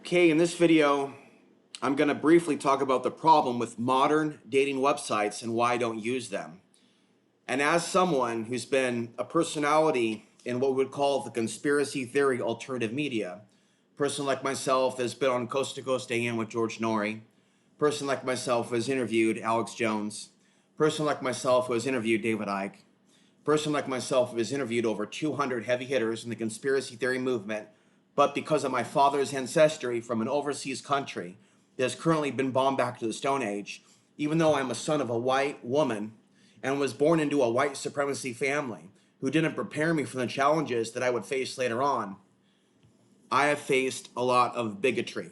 Okay, in this video, I'm going to briefly talk about the problem with modern dating websites and why I don't use them. And as someone who's been a personality in what we would call the conspiracy theory alternative media, a person like myself has been on Coast to Coast AM with George Norrie, a person like myself has interviewed Alex Jones, a person like myself who has interviewed David Icke, a person like myself who has interviewed over 200 heavy hitters in the conspiracy theory movement, but because of my father's ancestry from an overseas country that has currently been bombed back to the Stone Age, even though I'm a son of a white woman and was born into a white supremacy family who didn't prepare me for the challenges that I would face later on, I have faced a lot of bigotry,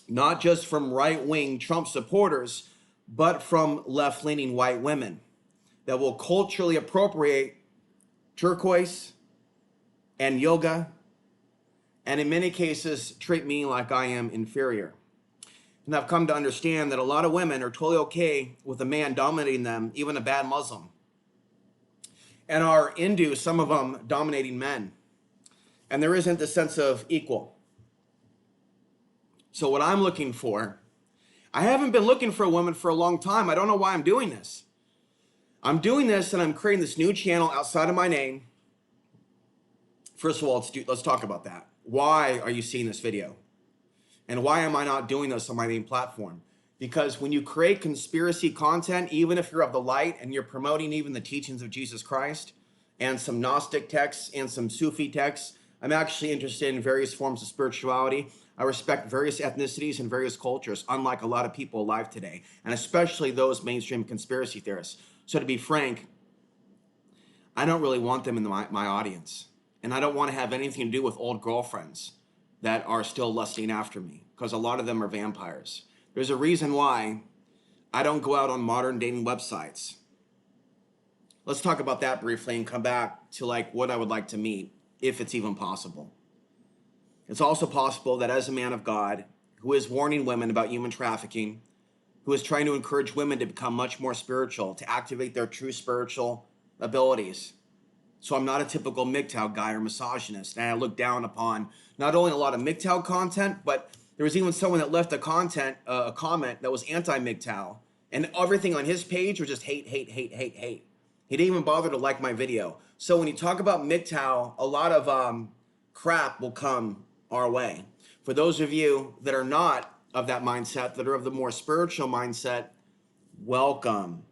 not just from right-wing Trump supporters, but from left-leaning white women that will culturally appropriate turquoise and yoga, and in many cases treat me like I am inferior. And I've come to understand that a lot of women are totally okay with a man dominating them, even a bad Muslim, and are into, some of them, dominating men. And there isn't the sense of equal. So what I'm looking for, I haven't been looking for a woman for a long time. I don't know why I'm doing this. I'm doing this and I'm creating this new channel outside of my name. First of all, let's talk about that. Why are you seeing this video? And why am I not doing this on my main platform? Because when you create conspiracy content, even if you're of the light and you're promoting even the teachings of Jesus Christ and some Gnostic texts and some Sufi texts, I'm actually interested in various forms of spirituality. I respect various ethnicities and various cultures, unlike a lot of people alive today, and especially those mainstream conspiracy theorists. So to be frank, I don't really want them in my audience. And I don't want to have anything to do with old girlfriends that are still lusting after me, because a lot of them are vampires. There's a reason why I don't go out on modern dating websites. Let's talk about that briefly and come back to what I would like to meet, if it's even possible. It's also possible that as a man of God who is warning women about human trafficking, who is trying to encourage women to become much more spiritual, to activate their true spiritual abilities. So I'm not a typical MGTOW guy or misogynist, and I look down upon not only a lot of MGTOW content, but there was even someone that left a comment that was anti-MGTOW, and everything on his page was just hate, hate, hate, hate, hate. He didn't even bother to like my video. So when you talk about MGTOW, a lot of crap will come our way. For those of you that are not of that mindset, that are of the more spiritual mindset, welcome.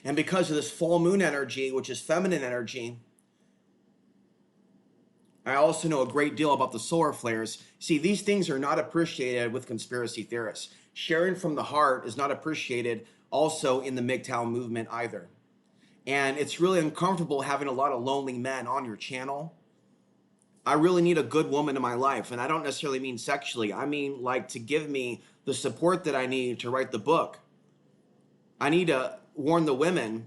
And because of this full moon energy, which is feminine energy, I also know a great deal about the solar flares. See, these things are not appreciated with conspiracy theorists. Sharing from the heart is not appreciated also in the MGTOW movement either. And it's really uncomfortable having a lot of lonely men on your channel. I really need a good woman in my life. And I don't necessarily mean sexually. I mean to give me the support that I need to write the book. I need to warn the women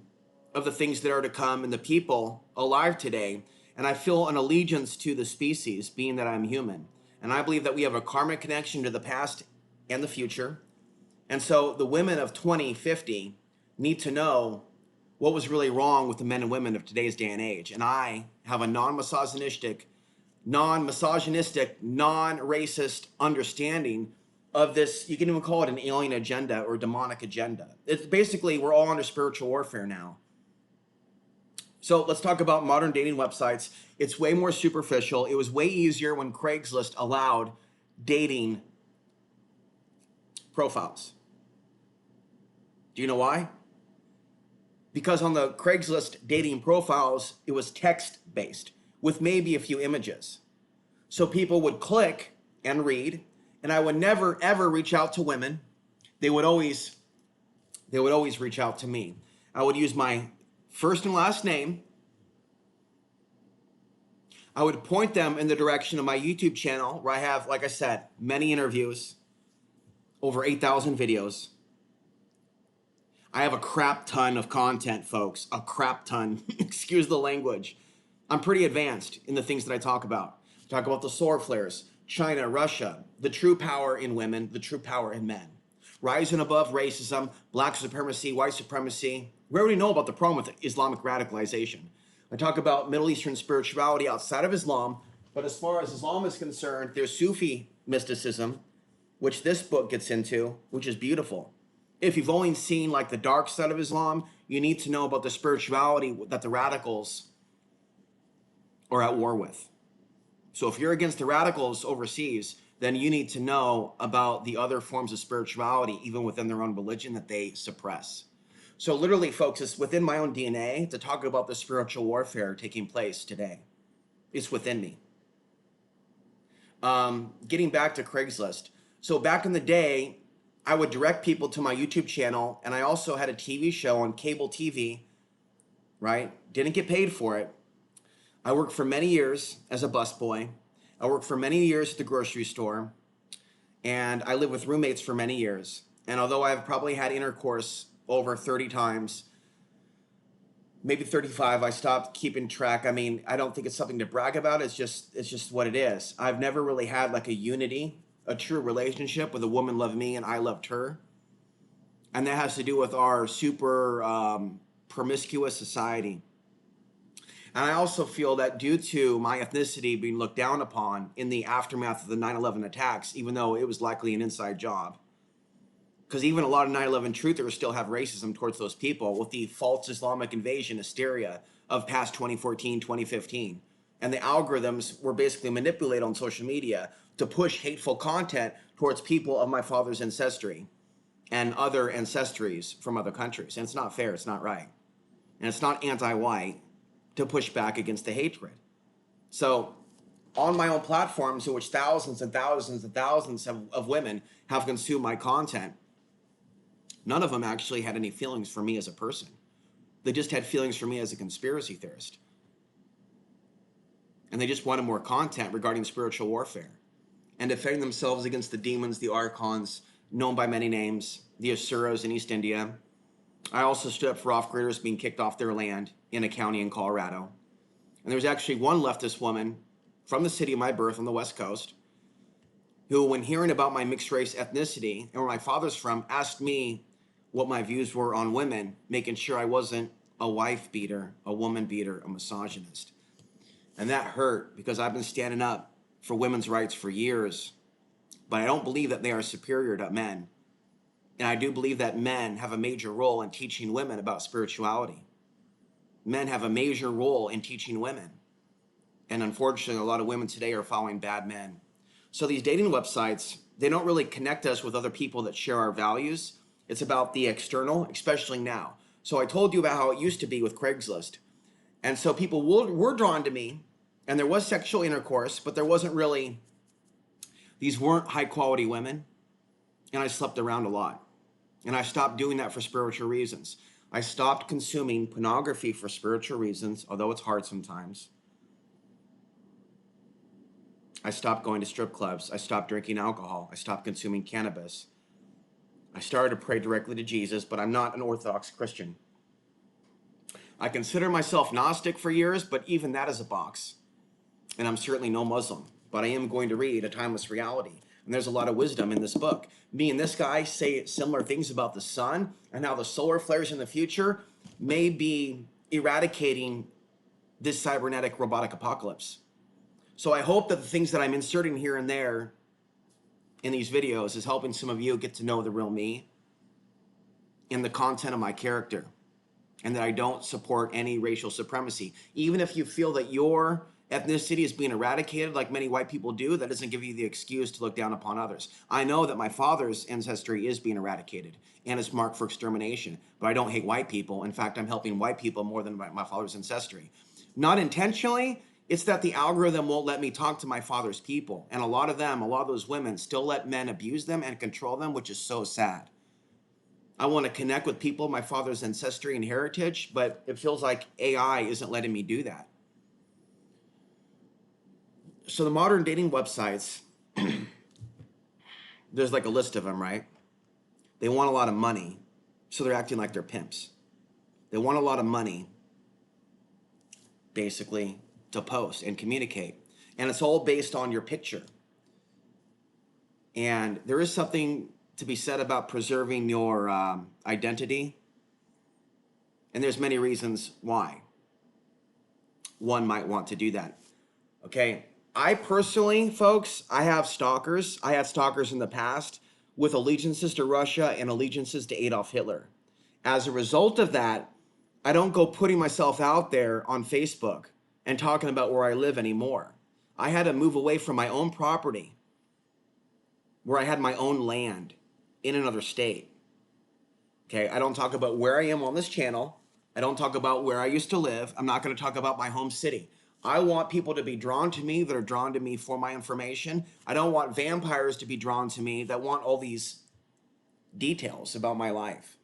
of the things that are to come and the people alive today. And I feel an allegiance to the species, being that I'm human. And I believe that we have a karmic connection to the past and the future. And so the women of 2050 need to know what was really wrong with the men and women of today's day and age. And I have a non-misogynistic, non-racist understanding of this. You can even call it an alien agenda or demonic agenda. It's basically, we're all under spiritual warfare now. So let's talk about modern dating websites. It's way more superficial. It was way easier when Craigslist allowed dating profiles. Do you know why? Because on the Craigslist dating profiles, it was text-based with maybe a few images. So people would click and read, and I would never, ever reach out to women. They would always reach out to me. I would use my first and last name. I would point them in the direction of my YouTube channel, where I have, like I said, many interviews, over 8,000 videos. I have a crap ton of content, folks, a crap ton. Excuse the language. I'm pretty advanced in the things that I talk about. I talk about the solar flares, China, Russia, the true power in women, the true power in men. Rising above racism, black supremacy, white supremacy. We already know about the problem with Islamic radicalization. I talk about Middle Eastern spirituality outside of Islam, But as far as Islam is concerned, there's Sufi mysticism, which this book gets into, which is beautiful. If you've only seen like the dark side of Islam, you need to know about the spirituality that the radicals are at war with. So if you're against the radicals overseas, then you need to know about the other forms of spirituality, even within their own religion, that they suppress. So literally, folks, it's within my own DNA to talk about the spiritual warfare taking place today. It's within me. Getting back to Craigslist. So back in the day, I would direct people to my YouTube channel, and I also had a TV show on cable TV, right? Didn't get paid for it. I worked for many years as a busboy. I worked for many years at the grocery store, and I lived with roommates for many years. And although I've probably had intercourse over 30 times, maybe 35, I stopped keeping track. I mean, I don't think it's something to brag about. It's just what it is. I've never really had like a unity, a true relationship with a woman loved me and I loved her. And that has to do with our super promiscuous society. And I also feel that due to my ethnicity being looked down upon in the aftermath of the 9/11 attacks, even though it was likely an inside job, because even a lot of 9/11 truthers still have racism towards those people with the false Islamic invasion hysteria of past 2014, 2015. And the algorithms were basically manipulated on social media to push hateful content towards people of my father's ancestry and other ancestries from other countries. And it's not fair, it's not right. And it's not anti-white to push back against the hatred. So on my own platforms, in which thousands and thousands and thousands of women have consumed my content, none of them actually had any feelings for me as a person. They just had feelings for me as a conspiracy theorist. And they just wanted more content regarding spiritual warfare and defending themselves against the demons, the archons, known by many names, the Asuras in East India. I also stood up for off-graders being kicked off their land in a county in Colorado. And there was actually one leftist woman from the city of my birth on the West Coast who, when hearing about my mixed race ethnicity and where my father's from, asked me what my views were on women, making sure I wasn't a wife beater, a woman beater, a misogynist. And that hurt because I've been standing up for women's rights for years, but I don't believe that they are superior to men. And I do believe that men have a major role in teaching women about spirituality. Men have a major role in teaching women. And unfortunately, a lot of women today are following bad men. So these dating websites, they don't really connect us with other people that share our values. It's about the external, especially now. So I told you about how it used to be with Craigslist. And so people were drawn to me, and there was sexual intercourse, but there wasn't really, these weren't high quality women. And I slept around a lot. And I stopped doing that for spiritual reasons. I stopped consuming pornography for spiritual reasons, although it's hard sometimes. I stopped going to strip clubs. I stopped drinking alcohol. I stopped consuming cannabis. I started to pray directly to Jesus, but I'm not an Orthodox Christian. I consider myself Gnostic for years, but even that is a box. And I'm certainly no Muslim, but I am going to read A Timeless Reality. And there's a lot of wisdom in this book. Me and this guy say similar things about the sun and how the solar flares in the future may be eradicating this cybernetic robotic apocalypse. So I hope that the things that I'm inserting here and there in these videos is helping some of you get to know the real me and the content of my character, and that I don't support any racial supremacy. Even if you feel that your ethnicity is being eradicated like many white people do, that doesn't give you the excuse to look down upon others. I know that my father's ancestry is being eradicated and is marked for extermination, but I don't hate white people. In fact, I'm helping white people more than my father's ancestry. Not intentionally, it's that the algorithm won't let me talk to my father's people. And a lot of those women still let men abuse them and control them, which is so sad. I want to connect with people, my father's ancestry and heritage, but it feels like AI isn't letting me do that. So the modern dating websites, there's like a list of them, right? They want a lot of money, so they're acting like they're pimps. They want a lot of money, basically, to post and communicate. And it's all based on your picture. And there is something to be said about preserving your identity. And there's many reasons why one might want to do that. Okay, I personally, folks, I have stalkers. I had stalkers in the past with allegiances to Russia and allegiances to Adolf Hitler. As a result of that, I don't go putting myself out there on Facebook and talking about where I live anymore. I had to move away from my own property where I had my own land in another state. Okay, I don't talk about where I am on this channel. I don't talk about where I used to live. I'm not going to talk about my home city. I want people to be drawn to me that are drawn to me for my information. I don't want vampires to be drawn to me that want all these details about my life.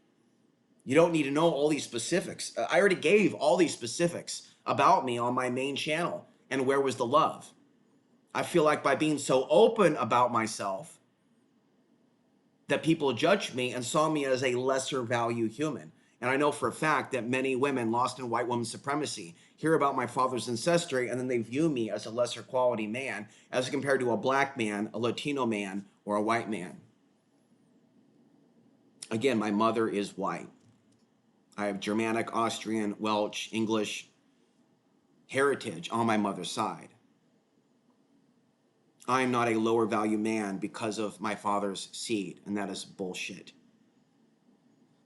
You don't need to know all these specifics. I already gave all these specifics about me on my main channel. And where was the love? I feel like by being so open about myself that people judged me and saw me as a lesser value human. And I know for a fact that many women lost in white woman supremacy hear about my father's ancestry and then they view me as a lesser quality man as compared to a black man, a Latino man, or a white man. Again, my mother is white. I have Germanic, Austrian, Welsh, English heritage on my mother's side. I am not a lower value man because of my father's seed, and that is bullshit.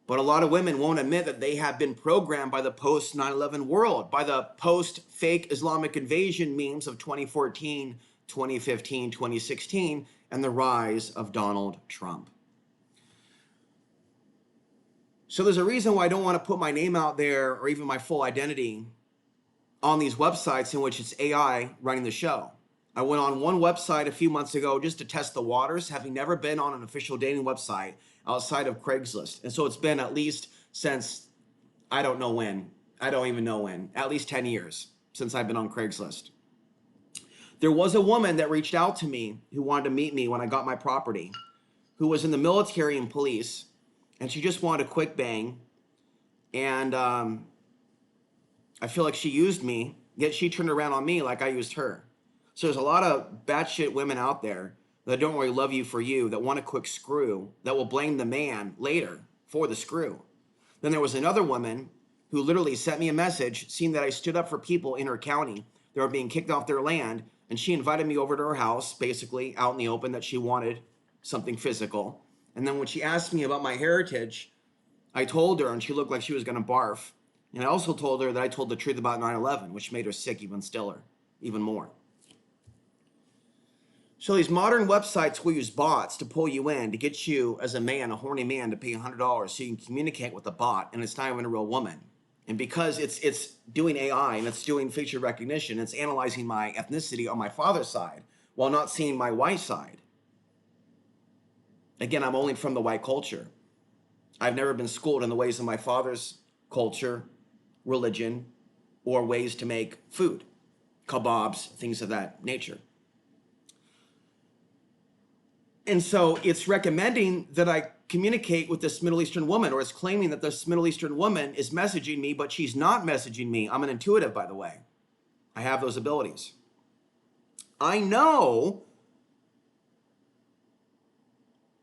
But a lot of women won't admit that they have been programmed by the post 9/11 world, by the post fake Islamic invasion memes of 2014, 2015, 2016, and the rise of Donald Trump. So there's a reason why I don't want to put my name out there or even my full identity on these websites in which it's AI running the show. I went on one website a few months ago just to test the waters, having never been on an official dating website outside of Craigslist. And so it's been at least since, I don't know when, I don't even know when, at least 10 years since I've been on Craigslist. There was a woman that reached out to me who wanted to meet me when I got my property, who was in the military and police, and she just wanted a quick bang. And I feel like she used me, yet she turned around on me like I used her. So there's a lot of batshit women out there that don't really love you for you, that want a quick screw, that will blame the man later for the screw. Then there was another woman who literally sent me a message, seeing that I stood up for people in her county that were being kicked off their land, and she invited me over to her house, basically out in the open, that she wanted something physical. And then when she asked me about my heritage, I told her, and she looked like she was going to barf. And I also told her that I told the truth about 9/11, which made her sick even more. So these modern websites will use bots to pull you in, to get you as a man, a horny man, to pay $100 so you can communicate with a bot, and it's not even a real woman. And because it's doing AI and it's doing feature recognition, it's analyzing my ethnicity on my father's side while not seeing my white side. Again, I'm only from the white culture. I've never been schooled in the ways of my father's culture, religion, or ways to make food, kebabs, things of that nature. And so it's recommending that I communicate with this Middle Eastern woman, or it's claiming that this Middle Eastern woman is messaging me, but she's not messaging me. I'm an intuitive, by the way. I have those abilities. I know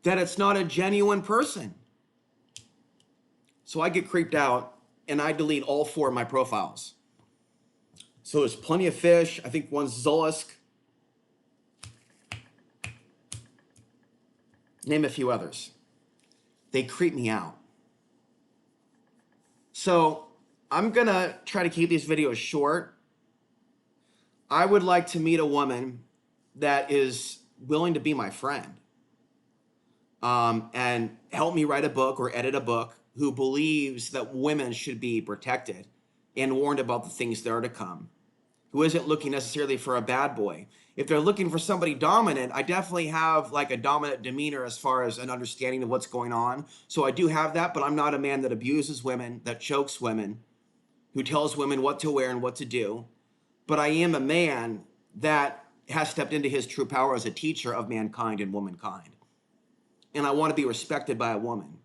that it's not a genuine person. So I get creeped out and I delete all 4 of my profiles. So there's plenty of fish. I think one's Zolisk. Name a few others. They creep me out. So I'm going to try to keep these videos short. I would like to meet a woman that is willing to be my friend and help me write a book or edit a book, who believes that women should be protected and warned about the things that are to come, who isn't looking necessarily for a bad boy. If they're looking for somebody dominant, I definitely have like a dominant demeanor as far as an understanding of what's going on. So I do have that, but I'm not a man that abuses women, that chokes women, who tells women what to wear and what to do. But I am a man that has stepped into his true power as a teacher of mankind and womankind. And I want to be respected by a woman.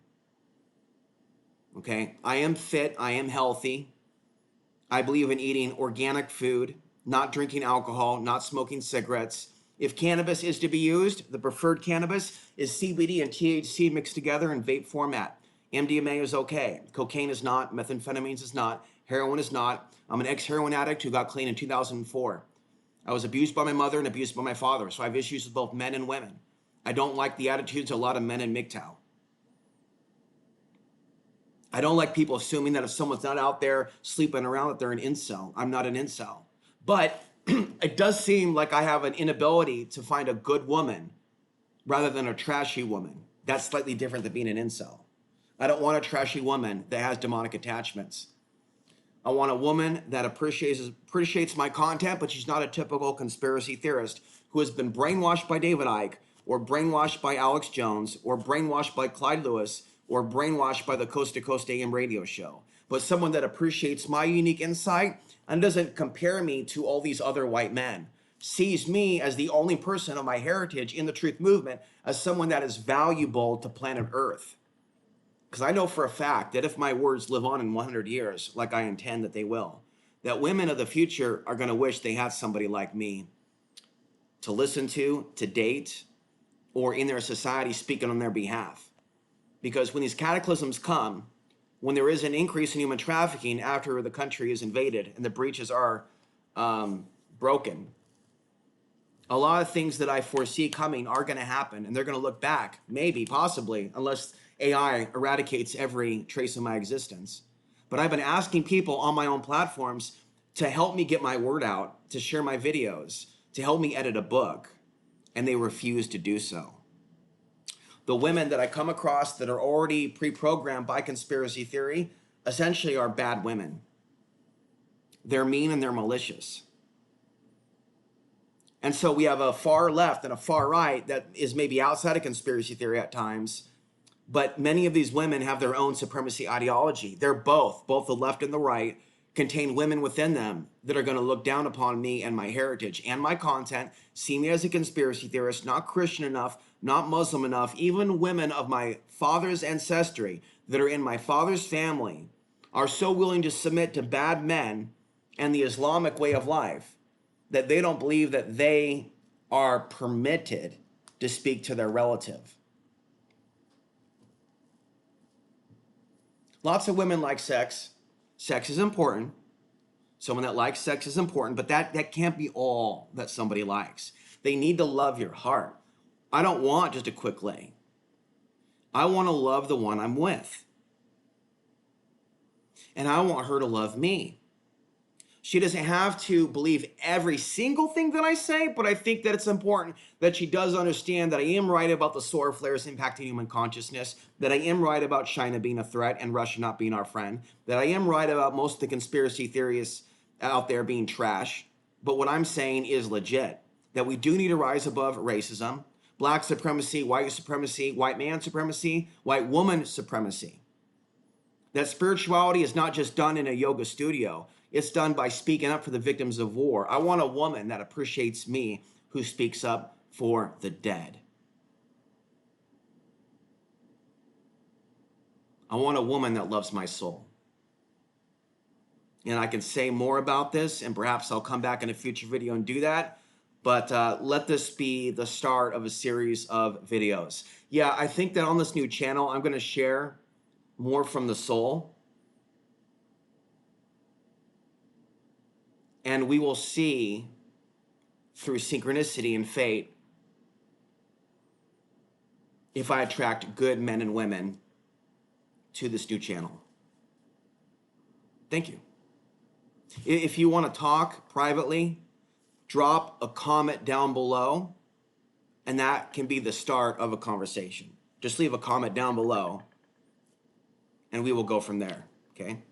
Okay? I am fit. I am healthy. I believe in eating organic food, not drinking alcohol, not smoking cigarettes. If cannabis is to be used, the preferred cannabis is CBD and THC mixed together in vape format. MDMA is okay. Cocaine is not. Methamphetamines is not. Heroin is not. I'm an ex-heroin addict who got clean in 2004. I was abused by my mother and abused by my father, so I have issues with both men and women. I don't like the attitudes of a lot of men in MGTOW. I don't like people assuming that if someone's not out there sleeping around that they're an incel. I'm not an incel. But it does seem like I have an inability to find a good woman rather than a trashy woman. That's slightly different than being an incel. I don't want a trashy woman that has demonic attachments. I want a woman that appreciates my content, but she's not a typical conspiracy theorist who has been brainwashed by David Icke or brainwashed by Alex Jones or brainwashed by Clyde Lewis or brainwashed by the Coast to Coast AM radio show. But someone that appreciates my unique insight and doesn't compare me to all these other white men. Sees me as the only person of my heritage in the truth movement as someone that is valuable to planet Earth. Because I know for a fact that if my words live on in 100 years, like I intend that they will, that women of the future are going to wish they had somebody like me to listen to date, or in their society speaking on their behalf. Because when these cataclysms come, when there is an increase in human trafficking after the country is invaded and the breaches are broken, a lot of things that I foresee coming are going to happen, and they're going to look back, maybe, possibly, unless AI eradicates every trace of my existence. But I've been asking people on my own platforms to help me get my word out, to share my videos, to help me edit a book, and they refuse to do so. The women that I come across that are already pre-programmed by conspiracy theory essentially are bad women. They're mean and they're malicious. And so we have a far left and a far right that is maybe outside of conspiracy theory at times, but many of these women have their own supremacy ideology. They're both the left and the right, contain women within them that are going to look down upon me and my heritage and my content, see me as a conspiracy theorist, not Christian enough, not Muslim enough. Even women of my father's ancestry that are in my father's family are so willing to submit to bad men and the Islamic way of life that they don't believe that they are permitted to speak to their relative. Lots of women like sex. Sex is important. Someone that likes sex is important, but that can't be all that somebody likes. They need to love your heart. I don't want just a quick lay. I want to love the one I'm with. And I want her to love me. She doesn't have to believe every single thing that I say, but I think that it's important that she does understand that I am right about the solar flares impacting human consciousness, that I am right about China being a threat and Russia not being our friend, that I am right about most of the conspiracy theories out there being trash. But what I'm saying is legit, that we do need to rise above racism, black supremacy, white man supremacy, white woman supremacy. That spirituality is not just done in a yoga studio. It's done by speaking up for the victims of war. I want a woman that appreciates me, who speaks up for the dead. I want a woman that loves my soul. And I can say more about this, and perhaps I'll come back in a future video and do that. But let this be the start of a series of videos. Yeah, I think that on this new channel, I'm going to share more from the soul. And we will see through synchronicity and fate if I attract good men and women to this new channel. Thank you. If you want to talk privately, drop a comment down below, and that can be the start of a conversation. Just leave a comment down below, and we will go from there, okay?